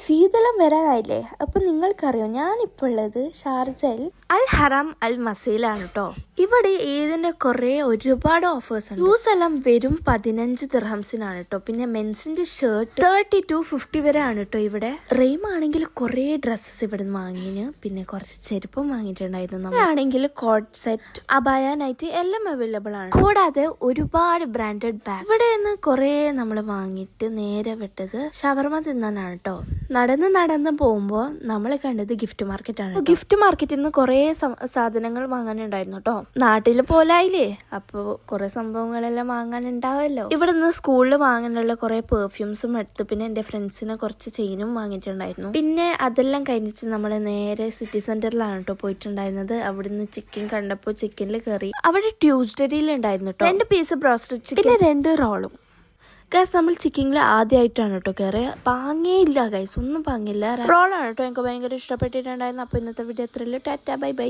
ശീതളം വരാനായില്ലേ? അപ്പൊ നിങ്ങൾക്കറിയോ, ഞാനിപ്പോൾ ഉള്ളത് ഷാർജയിൽ അൽ ഹറം അൽ മസയിലാണ് കേട്ടോ. ഇവിടെ ഈദിന്റെ ഒരുപാട് ഓഫേഴ്സ് ഉണ്ട്. ഷൂസ് എല്ലാം വെറും 15 ദിർഹംസിനാണ് കേട്ടോ. പിന്നെ മെൻസിന്റെ ഷർട്ട് 30 to 50 വരെ ആണ് കേട്ടോ ഇവിടെ. റെയിം ആണെങ്കിൽ കുറെ ഡ്രസ്സസ് ഇവിടെ നിന്ന് വാങ്ങിന്. പിന്നെ കുറച്ച് ചെരുപ്പും വാങ്ങിയിട്ടുണ്ടായിരുന്നു. നമ്മളാണെങ്കിൽ കോട്ട് സെറ്റ്, അബായ, നൈറ്റ് എല്ലാം അവൈലബിൾ ആണ്. കൂടാതെ ഒരുപാട് ബ്രാൻഡഡ് ബാഗ്. ഇവിടെ നിന്ന് കുറെ നമ്മൾ വാങ്ങിയിട്ട് നേരെ വിട്ടത് ഷവർമ തിന്നാനാണ് കേട്ടോ. നടന്ന് പോകുമ്പോൾ നമ്മൾ കണ്ടത് ഗിഫ്റ്റ് മാർക്കറ്റ് ആണ്. ഗിഫ്റ്റ് മാർക്കറ്റിൽ നിന്ന് കുറെ സാധനങ്ങൾ വാങ്ങാനുണ്ടായിരുന്നു കേട്ടോ. നാട്ടിൽ പോലായില്ലേ, അപ്പൊ കുറെ സംഭവങ്ങളെല്ലാം വാങ്ങാനുണ്ടാവല്ലോ. ഇവിടെ നിന്ന് സ്കൂളിൽ വാങ്ങാനുള്ള കുറെ പെർഫ്യൂംസും എടുത്ത്, പിന്നെ എന്റെ ഫ്രണ്ട്സിന് കുറച്ച് ചെയിനും വാങ്ങിയിട്ടുണ്ടായിരുന്നു. പിന്നെ അതെല്ലാം കഴിഞ്ഞിട്ട് നമ്മൾ നേരെ സിറ്റി സെന്ററിലാണ് കേട്ടോ പോയിട്ടുണ്ടായിരുന്നത്. അവിടുന്ന് ചിക്കൻ കണ്ടപ്പോൾ ചിക്കനിൽ കയറി. അവിടെ ട്യൂസ്ഡേയിൽ ഉണ്ടായിരുന്നു കേട്ടോ 2 പീസ് ബ്രോസ്റ്റഡ് ചിക്കൻ, പിന്നെ 2 റോളും. ഗൈസ്, നമ്മൾ ചിക്കനിൽ ആദ്യമായിട്ടാണ് കേട്ടോ കയറിയ. പാങ്ങേയില്ല ഗൈസ്, ഒന്നും പാങ്ങില്ല. റോളാണ് കേട്ടോ എനിക്ക് ഭയങ്കര ഇഷ്ടപ്പെട്ടിട്ടുണ്ടായിരുന്നു. അപ്പോൾ ഇന്നത്തെ വീഡിയോ എത്രയല്ലോ. Tata, bye by.